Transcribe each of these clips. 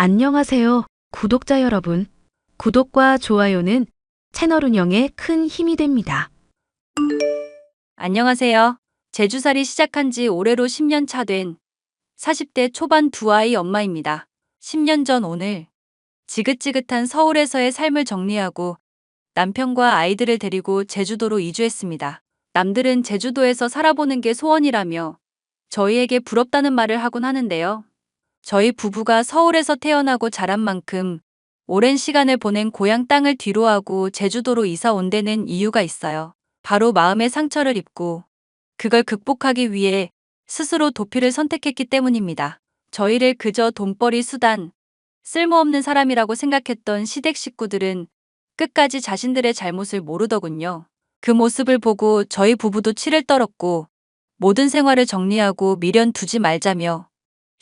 안녕하세요, 구독자 여러분. 구독과 좋아요는 채널 운영에 큰 힘이 됩니다. 안녕하세요. 제주살이 시작한 지 올해로 10년 차 된 40대 초반 두 아이 엄마입니다. 10년 전 오늘 지긋지긋한 서울에서의 삶을 정리하고 남편과 아이들을 데리고 제주도로 이주했습니다. 남들은 제주도에서 살아보는 게 소원이라며 저희에게 부럽다는 말을 하곤 하는데요. 저희 부부가 서울에서 태어나고 자란 만큼 오랜 시간을 보낸 고향 땅을 뒤로하고 제주도로 이사 온 데는 이유가 있어요. 바로 마음의 상처를 입고 그걸 극복하기 위해 스스로 도피를 선택했기 때문입니다. 저희를 그저 돈벌이 수단, 쓸모없는 사람이라고 생각했던 시댁 식구들은 끝까지 자신들의 잘못을 모르더군요. 그 모습을 보고 저희 부부도 치를 떨었고 모든 생활을 정리하고 미련 두지 말자며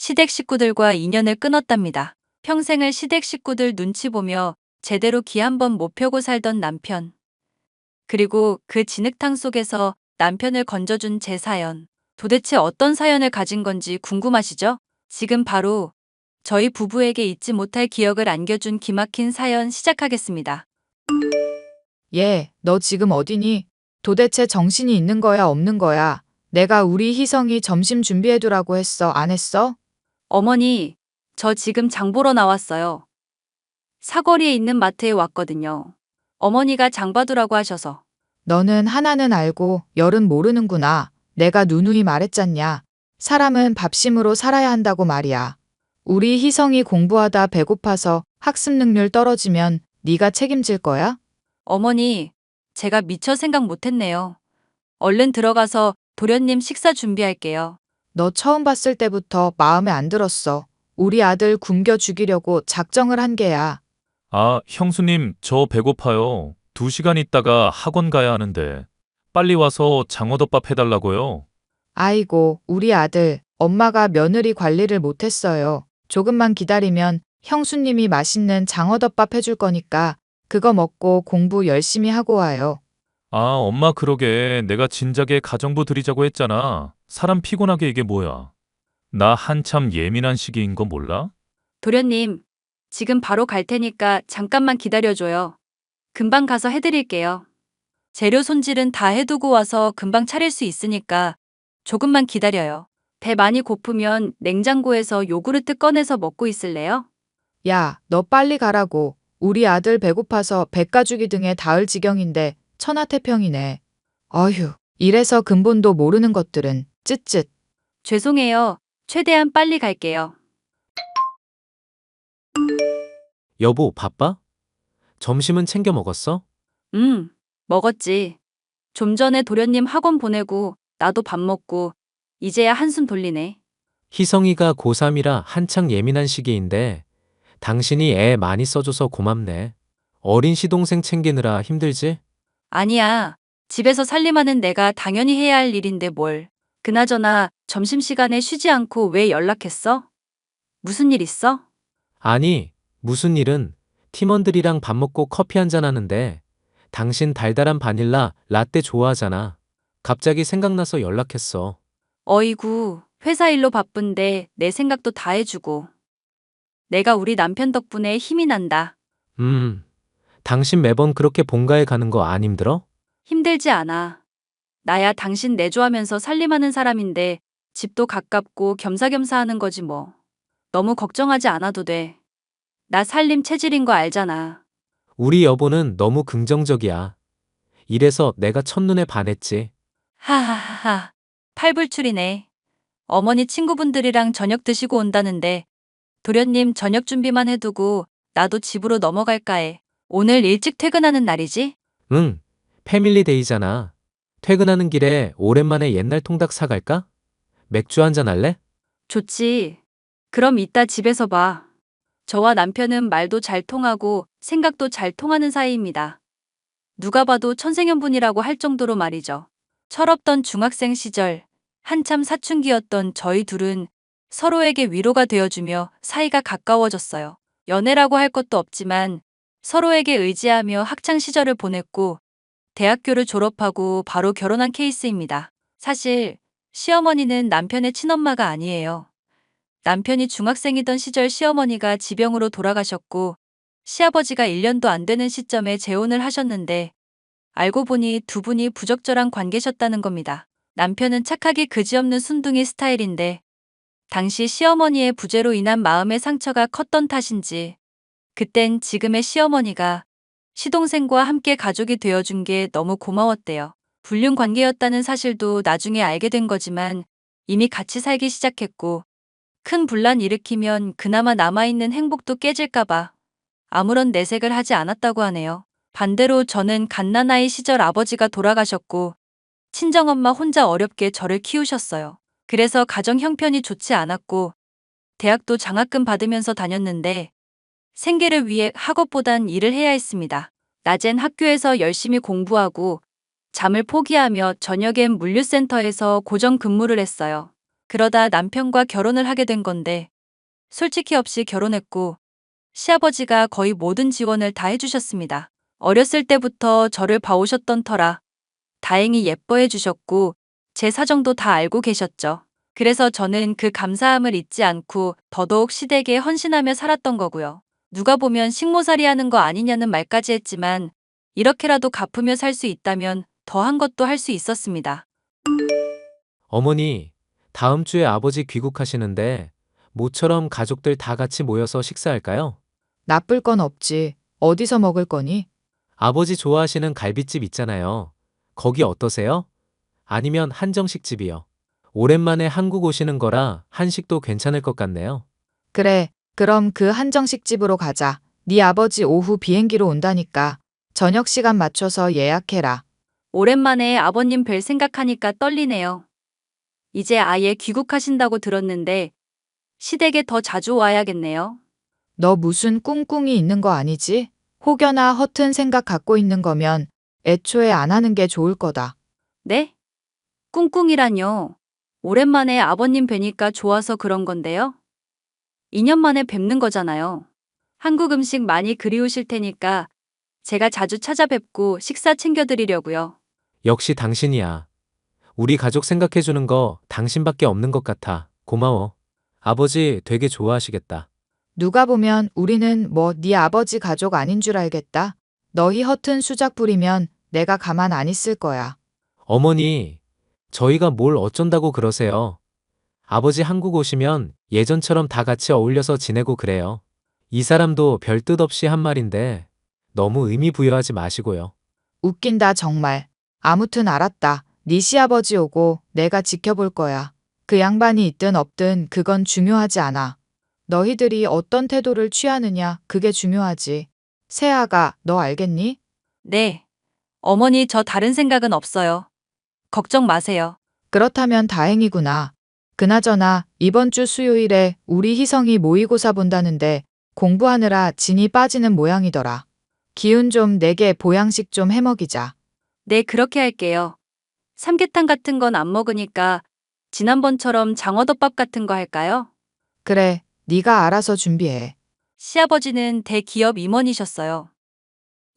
시댁 식구들과 인연을 끊었답니다. 평생을 시댁 식구들 눈치 보며 제대로 기 한 번 못 펴고 살던 남편. 그리고 그 진흙탕 속에서 남편을 건져준 제 사연. 도대체 어떤 사연을 가진 건지 궁금하시죠? 지금 바로 저희 부부에게 잊지 못할 기억을 안겨준 기막힌 사연 시작하겠습니다. 너 지금 어디니? 도대체 정신이 있는 거야, 없는 거야? 내가 우리 희성이 점심 준비해두라고 했어, 안 했어? 어머니, 저 지금 장 보러 나왔어요. 사거리에 있는 마트에 왔거든요. 어머니가 장 봐두라고 하셔서. 너는 하나는 알고 열은 모르는구나. 내가 누누이 말했잖냐. 사람은 밥심으로 살아야 한다고 말이야. 우리 희성이 공부하다 배고파서 학습 능률 떨어지면 네가 책임질 거야? 어머니, 제가 미처 생각 못했네요. 얼른 들어가서 도련님 식사 준비할게요. 너 처음 봤을 때부터 마음에 안 들었어. 우리 아들 굶겨 죽이려고 작정을 한 게야. 아, 형수님, 저 배고파요. 2시간 있다가 학원 가야 하는데. 빨리 와서 장어덮밥 해달라고요. 아이고, 우리 아들, 엄마가 며느리 관리를 못했어요. 조금만 기다리면 형수님이 맛있는 장어덮밥 해줄 거니까 그거 먹고 공부 열심히 하고 와요. 아, 엄마 그러게 내가 진작에 가정부 드리자고 했잖아. 사람 피곤하게 이게 뭐야. 나 한참 예민한 시기인 거 몰라? 도련님, 지금 바로 갈 테니까 잠깐만 기다려줘요. 금방 가서 해드릴게요. 재료 손질은 다 해두고 와서 금방 차릴 수 있으니까 조금만 기다려요. 배 많이 고프면 냉장고에서 요구르트 꺼내서 먹고 있을래요? 야, 너 빨리 가라고. 우리 아들 배고파서 백가죽이 등에 닿을 지경인데 천하태평이네. 어휴, 이래서 근본도 모르는 것들은 쯧쯧. 죄송해요. 최대한 빨리 갈게요. 여보, 바빠? 점심은 챙겨 먹었어? 먹었지. 좀 전에 도련님 학원 보내고 나도 밥 먹고 이제야 한숨 돌리네. 희성이가 고3이라 한창 예민한 시기인데 당신이 애 많이 써줘서 고맙네. 어린 시동생 챙기느라 힘들지? 아니야. 집에서 살림하는 내가 당연히 해야 할 일인데 뭘. 그나저나 점심시간에 쉬지 않고 왜 연락했어? 무슨 일 있어? 아니, 무슨 일은 팀원들이랑 밥 먹고 커피 한잔 하는데 당신 달달한 바닐라 라떼 좋아하잖아. 갑자기 생각나서 연락했어. 어이구, 회사 일로 바쁜데 내 생각도 다 해주고. 내가 우리 남편 덕분에 힘이 난다. 당신 매번 그렇게 본가에 가는 거 안 힘들어? 힘들지 않아. 나야 당신 내조하면서 살림하는 사람인데 집도 가깝고 겸사겸사 하는 거지 뭐. 너무 걱정하지 않아도 돼. 나 살림 체질인 거 알잖아. 우리 여보는 너무 긍정적이야. 이래서 내가 첫눈에 반했지. 하하하하. 팔불출이네. 어머니 친구분들이랑 저녁 드시고 온다는데 도련님 저녁 준비만 해두고 나도 집으로 넘어갈까 해. 오늘 일찍 퇴근하는 날이지? 응, 패밀리데이잖아. 퇴근하는 길에 오랜만에 옛날 통닭 사갈까? 맥주 한잔 할래? 좋지. 그럼 이따 집에서 봐. 저와 남편은 말도 잘 통하고 생각도 잘 통하는 사이입니다. 누가 봐도 천생연분이라고 할 정도로 말이죠. 철없던 중학생 시절, 한참 사춘기였던 저희 둘은 서로에게 위로가 되어주며 사이가 가까워졌어요. 연애라고 할 것도 없지만 서로에게 의지하며 학창 시절을 보냈고 대학교를 졸업하고 바로 결혼한 케이스입니다. 사실 시어머니는 남편의 친엄마가 아니에요. 남편이 중학생이던 시절 시어머니가 지병으로 돌아가셨고 시아버지가 1년도 안 되는 시점에 재혼을 하셨는데 알고 보니 두 분이 부적절한 관계셨다는 겁니다. 남편은 착하기 그지없는 순둥이 스타일인데 당시 시어머니의 부재로 인한 마음의 상처가 컸던 탓인지 그땐 지금의 시어머니가 시동생과 함께 가족이 되어준 게 너무 고마웠대요. 불륜 관계였다는 사실도 나중에 알게 된 거지만 이미 같이 살기 시작했고 큰 분란 일으키면 그나마 남아있는 행복도 깨질까봐 아무런 내색을 하지 않았다고 하네요. 반대로 저는 갓난아이 시절 아버지가 돌아가셨고 친정엄마 혼자 어렵게 저를 키우셨어요. 그래서 가정 형편이 좋지 않았고 대학도 장학금 받으면서 다녔는데 생계를 위해 학업보단 일을 해야 했습니다. 낮엔 학교에서 열심히 공부하고 잠을 포기하며 저녁엔 물류센터에서 고정 근무를 했어요. 그러다 남편과 결혼을 하게 된 건데 솔직히 없이 결혼했고 시아버지가 거의 모든 지원을 다 해주셨습니다. 어렸을 때부터 저를 봐오셨던 터라 다행히 예뻐해 주셨고 제 사정도 다 알고 계셨죠. 그래서 저는 그 감사함을 잊지 않고 더더욱 시댁에 헌신하며 살았던 거고요. 누가 보면 식모살이 하는 거 아니냐는 말까지 했지만 이렇게라도 갚으며 살 수 있다면 더한 것도 할 수 있었습니다. 어머니, 다음 주에 아버지 귀국하시는데 모처럼 가족들 다 같이 모여서 식사할까요? 나쁠 건 없지. 어디서 먹을 거니? 아버지 좋아하시는 갈빗집 있잖아요. 거기 어떠세요? 아니면 한정식 집이요. 오랜만에 한국 오시는 거라 한식도 괜찮을 것 같네요. 그래, 그럼 그 한정식 집으로 가자. 네 아버지 오후 비행기로 온다니까. 저녁 시간 맞춰서 예약해라. 오랜만에 아버님 뵐 생각하니까 떨리네요. 이제 아예 귀국하신다고 들었는데 시댁에 더 자주 와야겠네요. 너 무슨 꿍꿍이 있는 거 아니지? 혹여나 허튼 생각 갖고 있는 거면 애초에 안 하는 게 좋을 거다. 네? 꿍꿍이란요. 오랜만에 아버님 뵈니까 좋아서 그런 건데요. 2년 만에 뵙는 거잖아요. 한국 음식 많이 그리우실 테니까 제가 자주 찾아뵙고 식사 챙겨드리려고요. 역시 당신이야. 우리 가족 생각해주는 거 당신밖에 없는 것 같아. 고마워. 아버지 되게 좋아하시겠다. 누가 보면 우리는 뭐 네 아버지 가족 아닌 줄 알겠다. 너희 허튼 수작 부리면 내가 가만 안 있을 거야. 어머니, 저희가 뭘 어쩐다고 그러세요? 아버지 한국 오시면 예전처럼 다 같이 어울려서 지내고 그래요. 이 사람도 별 뜻 없이 한 말인데 너무 의미 부여하지 마시고요. 웃긴다 정말. 아무튼 알았다. 네 시아버지 오고 내가 지켜볼 거야. 그 양반이 있든 없든 그건 중요하지 않아. 너희들이 어떤 태도를 취하느냐 그게 중요하지. 세아가 너 알겠니? 네. 어머니 저 다른 생각은 없어요. 걱정 마세요. 그렇다면 다행이구나. 그나저나 이번 주 수요일에 우리 희성이 모의고사 본다는데 공부하느라 진이 빠지는 모양이더라. 기운 좀 내게 보양식 좀 해먹이자. 네, 그렇게 할게요. 삼계탕 같은 건 안 먹으니까 지난번처럼 장어덮밥 같은 거 할까요? 그래, 네가 알아서 준비해. 시아버지는 대기업 임원이셨어요.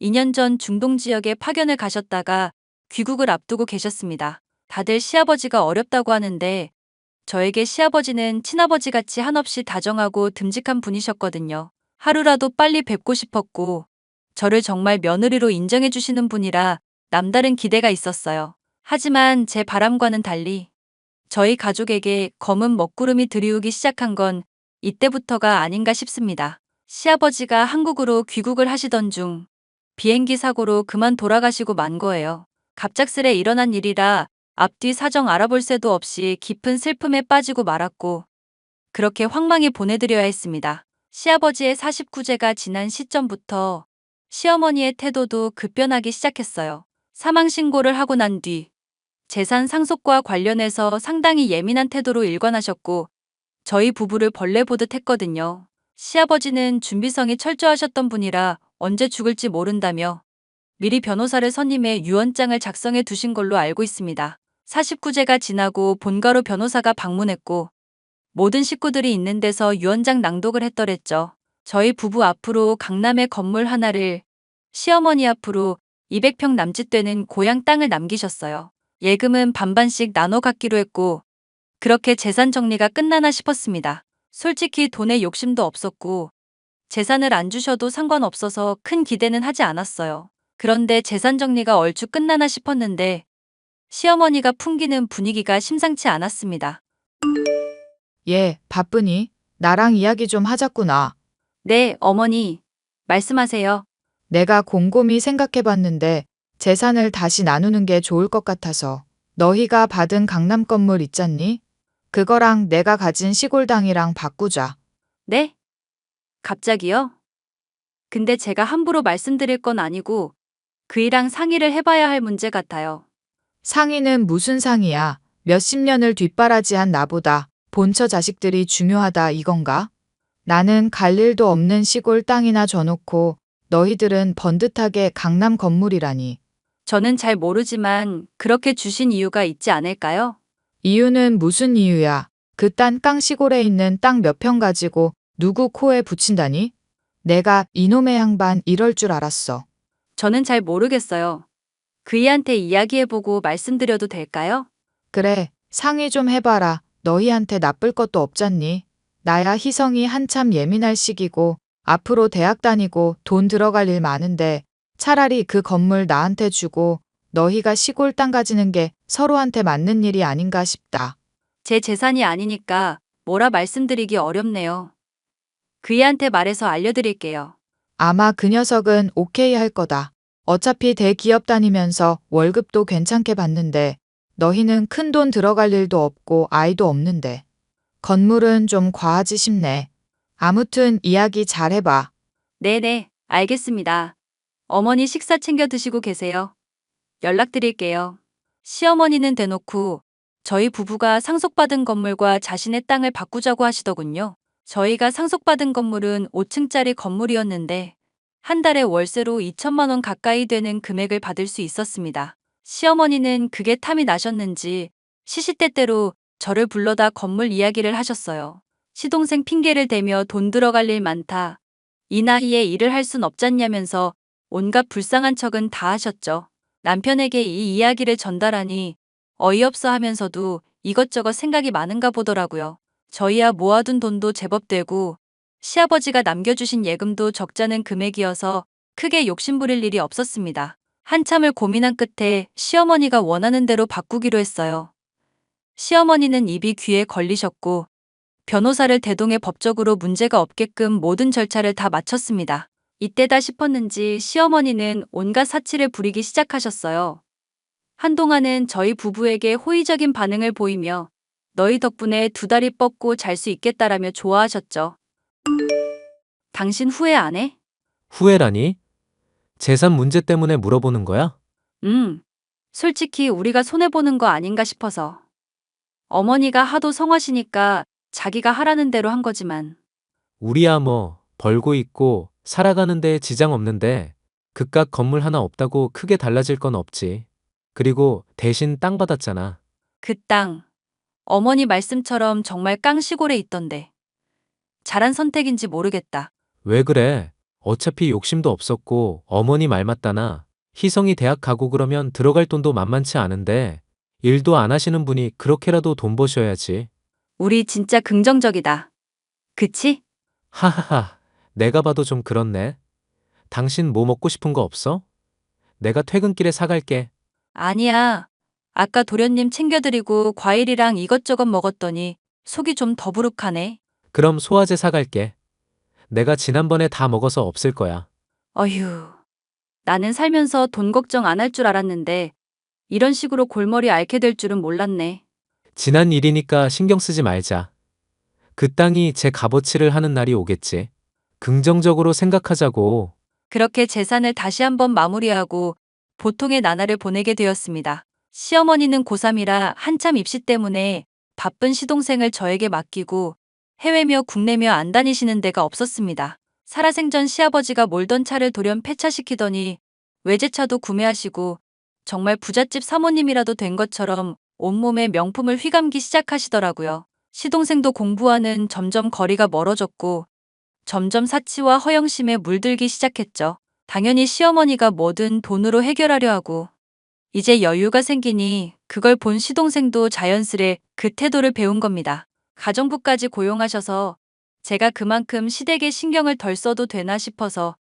2년 전 중동 지역에 파견을 가셨다가 귀국을 앞두고 계셨습니다. 다들 시아버지가 어렵다고 하는데 저에게 시아버지는 친아버지 같이 한없이 다정하고 듬직한 분이셨거든요. 하루라도 빨리 뵙고 싶었고 저를 정말 며느리로 인정해 주시는 분이라 남다른 기대가 있었어요. 하지만 제 바람과는 달리 저희 가족에게 검은 먹구름이 드리우기 시작한 건 이때부터가 아닌가 싶습니다. 시아버지가 한국으로 귀국을 하시던 중 비행기 사고로 그만 돌아가시고 만 거예요. 갑작스레 일어난 일이라 앞뒤 사정 알아볼 새도 없이 깊은 슬픔에 빠지고 말았고 그렇게 황망히 보내드려야 했습니다. 시아버지의 49제가 지난 시점부터 시어머니의 태도도 급변하기 시작했어요. 사망 신고를 하고 난 뒤 재산 상속과 관련해서 상당히 예민한 태도로 일관하셨고 저희 부부를 벌레 보듯 했거든요. 시아버지는 준비성이 철저하셨던 분이라 언제 죽을지 모른다며 미리 변호사를 선임해 유언장을 작성해 두신 걸로 알고 있습니다. 49제가 지나고 본가로 변호사가 방문했고 모든 식구들이 있는 데서 유언장 낭독을 했더랬죠. 저희 부부 앞으로 강남의 건물 하나를, 시어머니 앞으로 200평 남짓 되는 고향 땅을 남기셨어요. 예금은 반반씩 나눠 갖기로 했고 그렇게 재산 정리가 끝나나 싶었습니다. 솔직히 돈에 욕심도 없었고 재산을 안 주셔도 상관없어서 큰 기대는 하지 않았어요. 그런데 재산 정리가 얼추 끝나나 싶었는데 시어머니가 풍기는 분위기가 심상치 않았습니다. 얘, 바쁘니? 나랑 이야기 좀 하자꾸나. 네, 어머니. 말씀하세요. 내가 곰곰이 생각해봤는데 재산을 다시 나누는 게 좋을 것 같아서. 너희가 받은 강남 건물 있잖니? 그거랑 내가 가진 시골 땅이랑 바꾸자. 네? 갑자기요? 근데 제가 함부로 말씀드릴 건 아니고 그이랑 상의를 해봐야 할 문제 같아요. 상의는 무슨 상의야? 몇십 년을 뒷바라지한 나보다 본처 자식들이 중요하다 이건가? 나는 갈 일도 없는 시골 땅이나 줘놓고 너희들은 번듯하게 강남 건물이라니. 저는 잘 모르지만 그렇게 주신 이유가 있지 않을까요? 이유는 무슨 이유야? 그딴 깡 시골에 있는 땅 몇 평 가지고 누구 코에 붙인다니? 내가 이놈의 양반 이럴 줄 알았어. 저는 잘 모르겠어요. 그이한테 이야기해보고 말씀드려도 될까요? 그래, 상의 좀 해봐라. 너희한테 나쁠 것도 없잖니. 나야 희성이 한참 예민할 시기고 앞으로 대학 다니고 돈 들어갈 일 많은데 차라리 그 건물 나한테 주고 너희가 시골 땅 가지는 게 서로한테 맞는 일이 아닌가 싶다. 제 재산이 아니니까 뭐라 말씀드리기 어렵네요. 그이한테 말해서 알려드릴게요. 아마 그 녀석은 오케이 할 거다. 어차피 대기업 다니면서 월급도 괜찮게 받는데 너희는 큰 돈 들어갈 일도 없고 아이도 없는데. 건물은 좀 과하지 싶네. 아무튼 이야기 잘 해봐. 네네, 알겠습니다. 어머니 식사 챙겨 드시고 계세요. 연락드릴게요. 시어머니는 대놓고 저희 부부가 상속받은 건물과 자신의 땅을 바꾸자고 하시더군요. 저희가 상속받은 건물은 5층짜리 건물이었는데 한 달에 월세로 2천만 원 가까이 되는 금액을 받을 수 있었습니다. 시어머니는 그게 탐이 나셨는지 시시때때로 저를 불러다 건물 이야기를 하셨어요. 시동생 핑계를 대며 돈 들어갈 일 많다. 이 나이에 일을 할 순 없잖냐면서 온갖 불쌍한 척은 다 하셨죠. 남편에게 이 이야기를 전달하니 어이없어 하면서도 이것저것 생각이 많은가 보더라고요. 저희야 모아둔 돈도 제법 되고 시아버지가 남겨주신 예금도 적잖은 금액이어서 크게 욕심부릴 일이 없었습니다. 한참을 고민한 끝에 시어머니가 원하는 대로 바꾸기로 했어요. 시어머니는 입이 귀에 걸리셨고 변호사를 대동해 법적으로 문제가 없게끔 모든 절차를 다 마쳤습니다. 이때다 싶었는지 시어머니는 온갖 사치를 부리기 시작하셨어요. 한동안은 저희 부부에게 호의적인 반응을 보이며 너희 덕분에 두 다리 뻗고 잘 수 있겠다라며 좋아하셨죠. 당신 후회 안 해? 후회라니? 재산 문제 때문에 물어보는 거야? 솔직히 우리가 손해보는 거 아닌가 싶어서. 어머니가 하도 성하시니까 자기가 하라는 대로 한 거지만. 우리야 뭐 벌고 있고 살아가는데 지장 없는데 그깟 건물 하나 없다고 크게 달라질 건 없지. 그리고 대신 땅 받았잖아. 그 땅. 어머니 말씀처럼 정말 깡시골에 있던데. 잘한 선택인지 모르겠다. 왜 그래? 어차피 욕심도 없었고 어머니 말 맞다나. 희성이 대학 가고 그러면 들어갈 돈도 만만치 않은데 일도 안 하시는 분이 그렇게라도 돈 버셔야지. 우리 진짜 긍정적이다. 그치? 하하하, 내가 봐도 좀 그렇네. 당신 뭐 먹고 싶은 거 없어? 내가 퇴근길에 사갈게. 아니야. 아까 도련님 챙겨드리고 과일이랑 이것저것 먹었더니 속이 좀 더부룩하네. 그럼 소화제 사갈게. 내가 지난번에 다 먹어서 없을 거야. 어휴. 나는 살면서 돈 걱정 안 할 줄 알았는데 이런 식으로 골머리 앓게 될 줄은 몰랐네. 지난 일이니까 신경 쓰지 말자. 그 땅이 제 값어치를 하는 날이 오겠지. 긍정적으로 생각하자고. 그렇게 재산을 다시 한번 마무리하고 보통의 나날을 보내게 되었습니다. 시어머니는 고3이라 한참 입시 때문에 바쁜 시동생을 저에게 맡기고 해외며 국내며 안 다니시는 데가 없었습니다. 살아생전 시아버지가 몰던 차를 돌연 폐차시키더니 외제차도 구매하시고 정말 부잣집 사모님이라도 된 것처럼 온몸에 명품을 휘감기 시작하시더라고요. 시동생도 공부와는 점점 거리가 멀어졌고 점점 사치와 허영심에 물들기 시작했죠. 당연히 시어머니가 뭐든 돈으로 해결하려 하고 이제 여유가 생기니 그걸 본 시동생도 자연스레 그 태도를 배운 겁니다. 가정부까지 고용하셔서 제가 그만큼 시댁에 신경을 덜 써도 되나 싶어서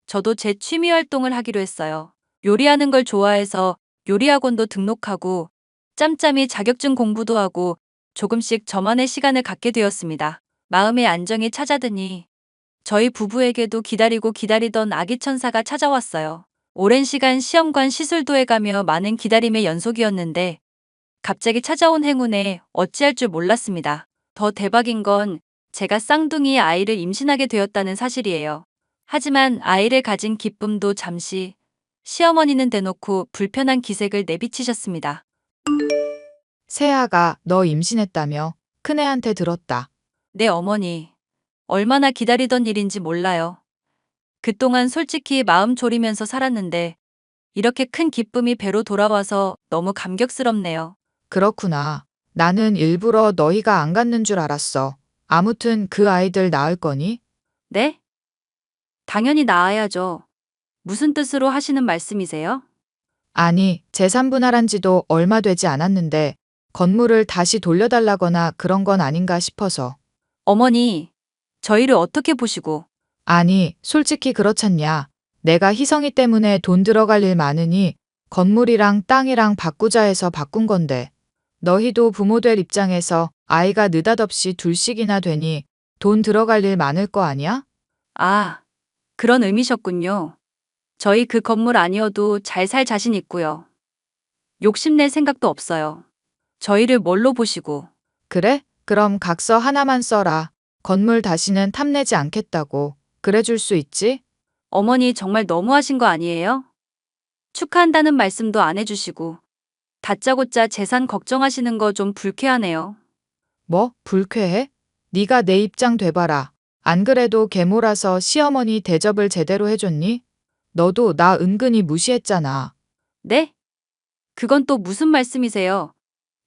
저도 제 취미 활동을 하기로 했어요. 요리하는 걸 좋아해서 요리학원도 등록하고 짬짬이 자격증 공부도 하고 조금씩 저만의 시간을 갖게 되었습니다. 마음의 안정이 찾아드니 저희 부부에게도 기다리고 기다리던 아기 천사가 찾아왔어요. 오랜 시간 시험관 시술도 해가며 많은 기다림의 연속이었는데 갑자기 찾아온 행운에 어찌할 줄 몰랐습니다. 더 대박인 건 제가 쌍둥이 아이를 임신하게 되었다는 사실이에요. 하지만 아이를 가진 기쁨도 잠시 시어머니는 대놓고 불편한 기색을 내비치셨습니다. 새아가 너 임신했다며 큰애한테 들었다. 네, 어머니. 얼마나 기다리던 일인지 몰라요. 그동안 솔직히 마음 졸이면서 살았는데 이렇게 큰 기쁨이 배로 돌아와서 너무 감격스럽네요. 그렇구나. 나는 일부러 너희가 안 갖는 줄 알았어. 아무튼 그 아이들 낳을 거니? 네? 당연히 낳아야죠. 무슨 뜻으로 하시는 말씀이세요? 아니, 재산 분할한 지도 얼마 되지 않았는데 건물을 다시 돌려달라거나 그런 건 아닌가 싶어서. 어머니, 저희를 어떻게 보시고? 아니, 솔직히 그렇잖냐. 내가 희성이 때문에 돈 들어갈 일 많으니 건물이랑 땅이랑 바꾸자 해서 바꾼 건데. 너희도 부모 될 입장에서 아이가 느닷없이 둘씩이나 되니 돈 들어갈 일 많을 거 아니야? 아, 그런 의미셨군요. 저희 그 건물 아니어도 잘 살 자신 있고요. 욕심낼 생각도 없어요. 저희를 뭘로 보시고? 그래? 그럼 각서 하나만 써라. 건물 다시는 탐내지 않겠다고. 그래 줄 수 있지? 어머니 정말 너무하신 거 아니에요? 축하한다는 말씀도 안 해주시고 다짜고짜 재산 걱정하시는 거 좀 불쾌하네요. 뭐? 불쾌해? 네가 내 입장 돼봐라. 안 그래도 계모라서 시어머니 대접을 제대로 해줬니? 너도 나 은근히 무시했잖아. 네? 그건 또 무슨 말씀이세요?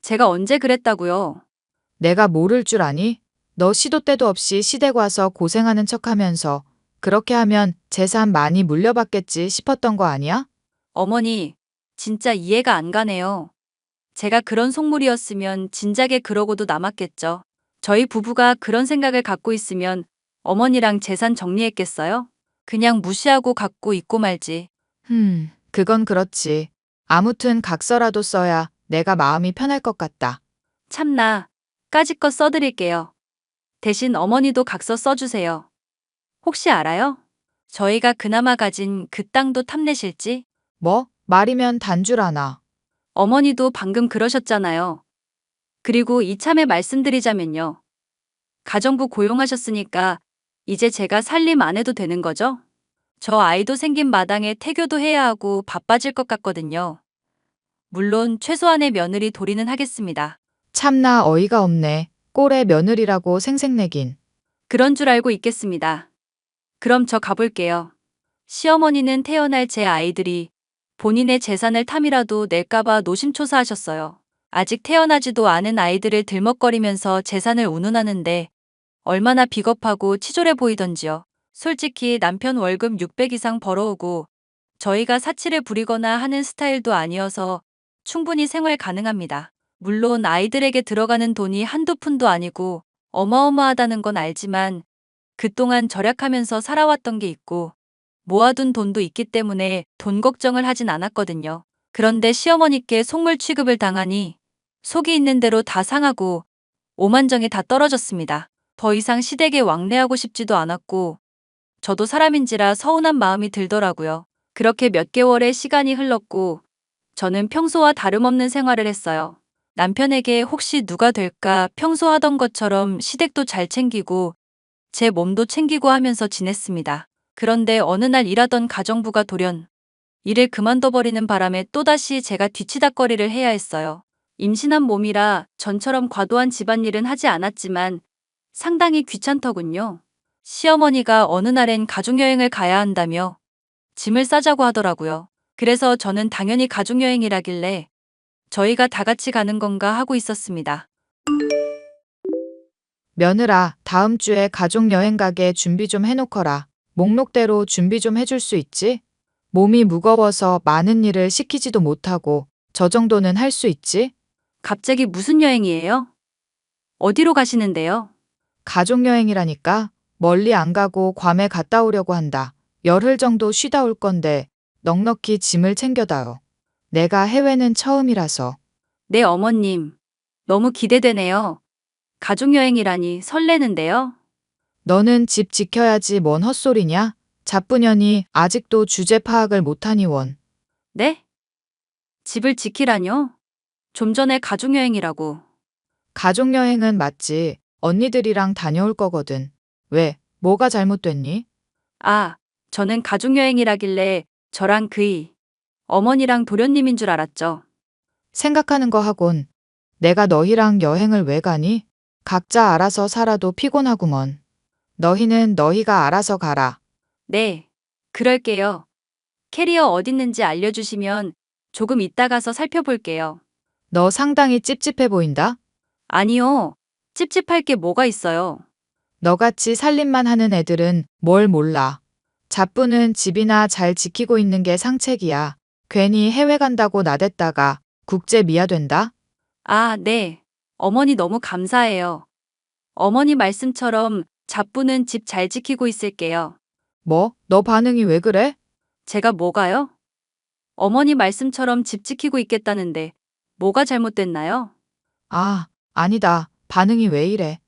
제가 언제 그랬다고요? 내가 모를 줄 아니? 너 시도 때도 없이 시댁 와서 고생하는 척하면서 그렇게 하면 재산 많이 물려받겠지 싶었던 거 아니야? 어머니, 진짜 이해가 안 가네요. 제가 그런 속물이었으면 진작에 그러고도 남았겠죠. 저희 부부가 그런 생각을 갖고 있으면 어머니랑 재산 정리했겠어요? 그냥 무시하고 갖고 있고 말지. 그건 그렇지. 아무튼 각서라도 써야 내가 마음이 편할 것 같다. 참나, 까짓 거 써드릴게요. 대신 어머니도 각서 써주세요. 혹시 알아요? 저희가 그나마 가진 그 땅도 탐내실지? 뭐? 말이면 단줄 아나. 어머니도 방금 그러셨잖아요. 그리고 이참에 말씀드리자면요. 가정부 고용하셨으니까 이제 제가 살림 안 해도 되는 거죠? 저 아이도 생긴 마당에 태교도 해야 하고 바빠질 것 같거든요. 물론 최소한의 며느리 도리는 하겠습니다. 참나 어이가 없네. 꼴의 며느리라고 생색내긴. 그런 줄 알고 있겠습니다. 그럼 저 가볼게요. 시어머니는 태어날 제 아이들이 본인의 재산을 탐이라도 낼까봐 노심초사하셨어요. 아직 태어나지도 않은 아이들을 들먹거리면서 재산을 운운하는데 얼마나 비겁하고 치졸해 보이던지요. 솔직히 남편 월급 600 이상 벌어오고 저희가 사치를 부리거나 하는 스타일도 아니어서 충분히 생활 가능합니다. 물론 아이들에게 들어가는 돈이 한두 푼도 아니고 어마어마하다는 건 알지만 그동안 절약하면서 살아왔던 게 있고 모아둔 돈도 있기 때문에 돈 걱정을 하진 않았거든요. 그런데 시어머니께 속물 취급을 당하니 속이 있는 대로 다 상하고 오만정이 다 떨어졌습니다. 더 이상 시댁에 왕래하고 싶지도 않았고 저도 사람인지라 서운한 마음이 들더라고요. 그렇게 몇 개월의 시간이 흘렀고 저는 평소와 다름없는 생활을 했어요. 남편에게 혹시 누가 될까 평소 하던 것처럼 시댁도 잘 챙기고 제 몸도 챙기고 하면서 지냈습니다. 그런데 어느 날 일하던 가정부가 돌연 일을 그만둬버리는 바람에 또다시 제가 뒤치다꺼리를 해야 했어요. 임신한 몸이라 전처럼 과도한 집안일은 하지 않았지만 상당히 귀찮더군요. 시어머니가 어느 날엔 가족여행을 가야 한다며 짐을 싸자고 하더라고요. 그래서 저는 당연히 가족여행이라길래 저희가 다 같이 가는 건가 하고 있었습니다. 며느라, 다음 주에 가족 여행 가게 준비 좀 해놓거라. 목록대로 준비 좀 해줄 수 있지? 몸이 무거워서 많은 일을 시키지도 못하고 저 정도는 할 수 있지? 갑자기 무슨 여행이에요? 어디로 가시는데요? 가족여행이라니까 멀리 안 가고 괌에 갔다 오려고 한다. 열흘 정도 쉬다 올 건데 넉넉히 짐을 챙겨다오. 내가 해외는 처음이라서. 네, 어머님. 너무 기대되네요. 가족여행이라니 설레는데요. 너는 집 지켜야지 뭔 헛소리냐? 잡부년이 아직도 주제 파악을 못하니 원. 네? 집을 지키라뇨? 좀 전에 가족여행이라고. 가족여행은 맞지. 언니들이랑 다녀올 거거든. 왜? 뭐가 잘못됐니? 아, 저는 가족여행이라길래 저랑 그이, 어머니랑 도련님인 줄 알았죠. 생각하는 거 하곤. 내가 너희랑 여행을 왜 가니? 각자 알아서 살아도 피곤하구먼. 너희는 너희가 알아서 가라. 네, 그럴게요. 캐리어 어딨는지 알려주시면 조금 이따 가서 살펴볼게요. 너 상당히 찝찝해 보인다? 아니요, 찝찝할 게 뭐가 있어요. 너같이 살림만 하는 애들은 뭘 몰라. 잡부는 집이나 잘 지키고 있는 게 상책이야. 괜히 해외 간다고 나댔다가 국제 미아된다? 아, 네. 어머니 너무 감사해요. 어머니 말씀처럼 잡부는 집 잘 지키고 있을게요. 뭐? 너 반응이 왜 그래? 제가 뭐가요? 어머니 말씀처럼 집 지키고 있겠다는데 뭐가 잘못됐나요? 아, 아니다. 반응이 왜 이래?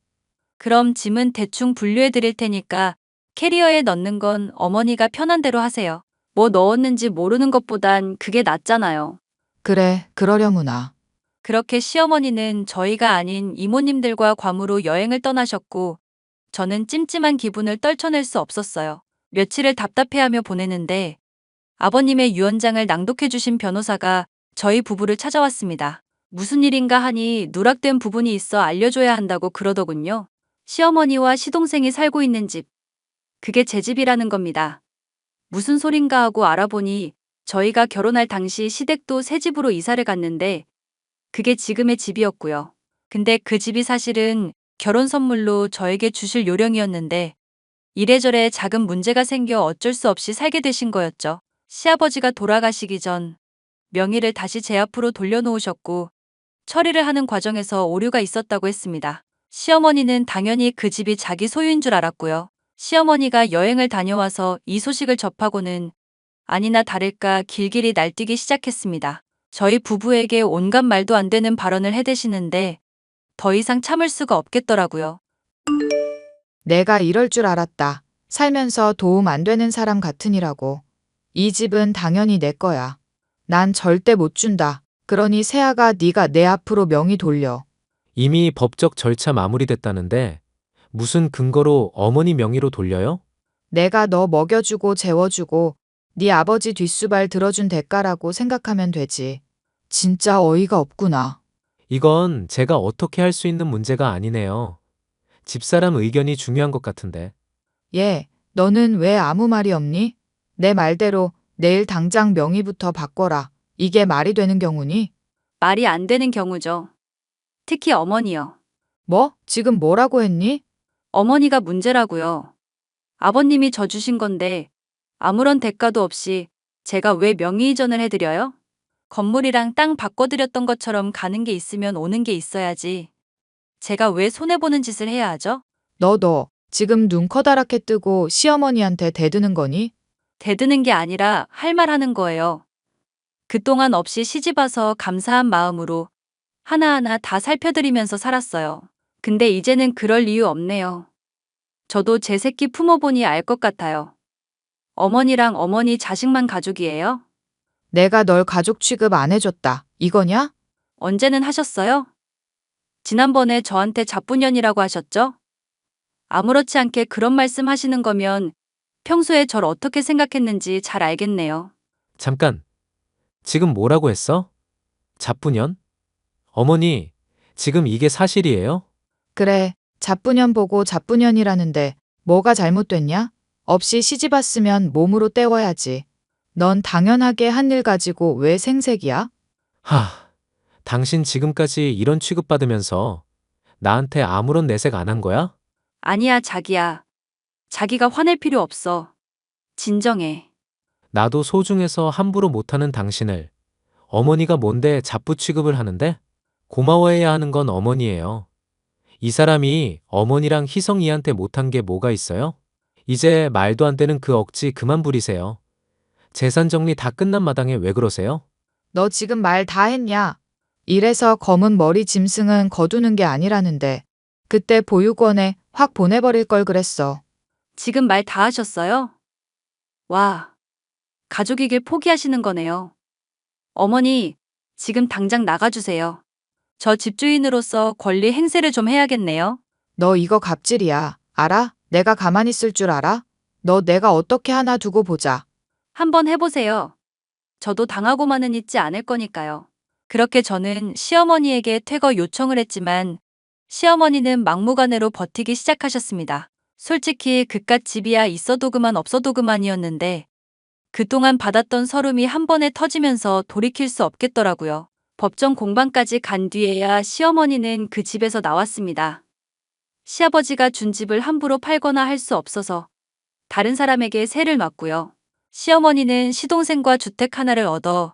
그럼 짐은 대충 분류해 드릴 테니까 캐리어에 넣는 건 어머니가 편한 대로 하세요. 뭐 넣었는지 모르는 것보단 그게 낫잖아요. 그래, 그러려무나. 그렇게 시어머니는 저희가 아닌 이모님들과 괌으로 여행을 떠나셨고 저는 찜찜한 기분을 떨쳐낼 수 없었어요. 며칠을 답답해하며 보내는데 아버님의 유언장을 낭독해 주신 변호사가 저희 부부를 찾아왔습니다. 무슨 일인가 하니 누락된 부분이 있어 알려줘야 한다고 그러더군요. 시어머니와 시동생이 살고 있는 집. 그게 제 집이라는 겁니다. 무슨 소린가 하고 알아보니 저희가 결혼할 당시 시댁도 새 집으로 이사를 갔는데 그게 지금의 집이었고요. 근데 그 집이 사실은 결혼 선물로 저에게 주실 요령이었는데 이래저래 작은 문제가 생겨 어쩔 수 없이 살게 되신 거였죠. 시아버지가 돌아가시기 전 명의를 다시 제 앞으로 돌려놓으셨고 처리를 하는 과정에서 오류가 있었다고 했습니다. 시어머니는 당연히 그 집이 자기 소유인 줄 알았고요. 시어머니가 여행을 다녀와서 이 소식을 접하고는 아니나 다를까 길길이 날뛰기 시작했습니다. 저희 부부에게 온갖 말도 안 되는 발언을 해대시는데 더 이상 참을 수가 없겠더라고요. 내가 이럴 줄 알았다. 살면서 도움 안 되는 사람 같으니라고. 이 집은 당연히 내 거야. 난 절대 못 준다. 그러니 세아가 네가 내 앞으로 명의 돌려. 이미 법적 절차 마무리됐다는데 무슨 근거로 어머니 명의로 돌려요? 내가 너 먹여주고 재워주고 네 아버지 뒷수발 들어준 대가라고 생각하면 되지. 진짜 어이가 없구나. 이건 제가 어떻게 할 수 있는 문제가 아니네요. 집사람 의견이 중요한 것 같은데. 얘, 너는 왜 아무 말이 없니? 내 말대로 내일 당장 명의부터 바꿔라. 이게 말이 되는 경우니? 말이 안 되는 경우죠. 특히 어머니요. 뭐? 지금 뭐라고 했니? 어머니가 문제라고요. 아버님이 저 주신 건데 아무런 대가도 없이 제가 왜 명의 이전을 해드려요? 건물이랑 땅 바꿔드렸던 것처럼 가는 게 있으면 오는 게 있어야지. 제가 왜 손해보는 짓을 해야 하죠? 너 지금 눈 커다랗게 뜨고 시어머니한테 대드는 거니? 대드는 게 아니라 할 말 하는 거예요. 그동안 없이 시집와서 감사한 마음으로 하나하나 다 살펴드리면서 살았어요. 근데 이제는 그럴 이유 없네요. 저도 제 새끼 품어보니 알 것 같아요. 어머니랑 어머니 자식만 가족이에요? 내가 널 가족 취급 안 해줬다. 이거냐? 언제는 하셨어요? 지난번에 저한테 잡부년이라고 하셨죠? 아무렇지 않게 그런 말씀 하시는 거면 평소에 절 어떻게 생각했는지 잘 알겠네요. 잠깐. 지금 뭐라고 했어? 잡부년? 어머니, 지금 이게 사실이에요? 그래, 잡부년 보고 잡부년이라는데 뭐가 잘못됐냐? 없이 시집 왔으면 몸으로 때워야지. 넌 당연하게 한 일 가지고 왜 생색이야? 하, 당신 지금까지 이런 취급받으면서 나한테 아무런 내색 안 한 거야? 아니야, 자기야. 자기가 화낼 필요 없어. 진정해. 나도 소중해서 함부로 못하는 당신을 어머니가 뭔데 잡부 취급을 하는데? 고마워해야 하는 건 어머니예요. 이 사람이 어머니랑 희성이한테 못한 게 뭐가 있어요? 이제 말도 안 되는 그 억지 그만 부리세요. 재산 정리 다 끝난 마당에 왜 그러세요? 너 지금 말 다 했냐? 이래서 검은 머리 짐승은 거두는 게 아니라는데. 그때 보육원에 확 보내버릴 걸 그랬어. 지금 말 다 하셨어요? 와, 가족이길 포기하시는 거네요. 어머니, 지금 당장 나가주세요. 저 집주인으로서 권리 행세를 좀 해야겠네요. 너 이거 갑질이야. 알아? 내가 가만히 있을 줄 알아? 너 내가 어떻게 하나 두고 보자. 한번 해보세요. 저도 당하고만은 있지 않을 거니까요. 그렇게 저는 시어머니에게 퇴거 요청을 했지만 시어머니는 막무가내로 버티기 시작하셨습니다. 솔직히 그깟 집이야 있어도 그만 없어도 그만이었는데 그동안 받았던 서름이 한 번에 터지면서 돌이킬 수 없겠더라고요. 법정 공방까지 간 뒤에야 시어머니는 그 집에서 나왔습니다. 시아버지가 준 집을 함부로 팔거나 할 수 없어서 다른 사람에게 세를 놨고요. 시어머니는 시동생과 주택 하나를 얻어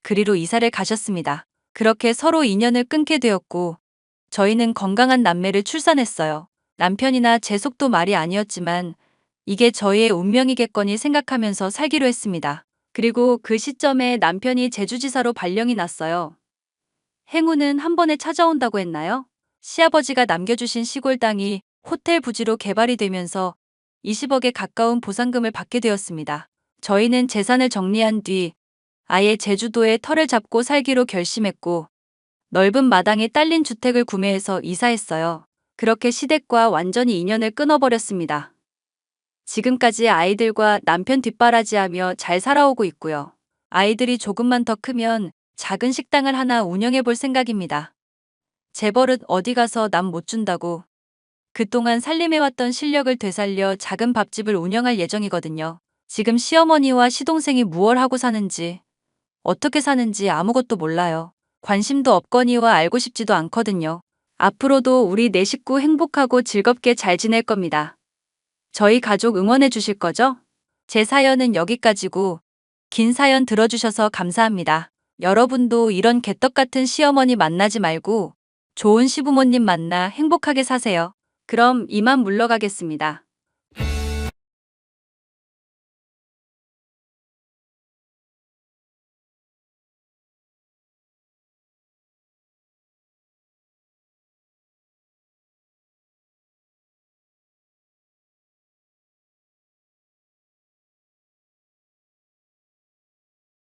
그리로 이사를 가셨습니다. 그렇게 서로 인연을 끊게 되었고 저희는 건강한 남매를 출산했어요. 남편이나 제 속도 말이 아니었지만 이게 저희의 운명이겠거니 생각하면서 살기로 했습니다. 그리고 그 시점에 남편이 제주지사로 발령이 났어요. 행운은 한 번에 찾아온다고 했나요? 시아버지가 남겨주신 시골 땅이 호텔 부지로 개발이 되면서 20억에 가까운 보상금을 받게 되었습니다. 저희는 재산을 정리한 뒤 아예 제주도에 터를 잡고 살기로 결심했고 넓은 마당에 딸린 주택을 구매해서 이사했어요. 그렇게 시댁과 완전히 인연을 끊어버렸습니다. 지금까지 아이들과 남편 뒷바라지하며 잘 살아오고 있고요. 아이들이 조금만 더 크면 작은 식당을 하나 운영해 볼 생각입니다. 제 버릇 어디 가서 남 못 준다고 그동안 살림해왔던 실력을 되살려 작은 밥집을 운영할 예정이거든요. 지금 시어머니와 시동생이 무얼 하고 사는지 어떻게 사는지 아무것도 몰라요. 관심도 없거니와 알고 싶지도 않거든요. 앞으로도 우리 네 식구 행복하고 즐겁게 잘 지낼 겁니다. 저희 가족 응원해 주실 거죠? 제 사연은 여기까지고 긴 사연 들어주셔서 감사합니다. 여러분도 이런 개떡 같은 시어머니 만나지 말고 좋은 시부모님 만나 행복하게 사세요. 그럼 이만 물러가겠습니다.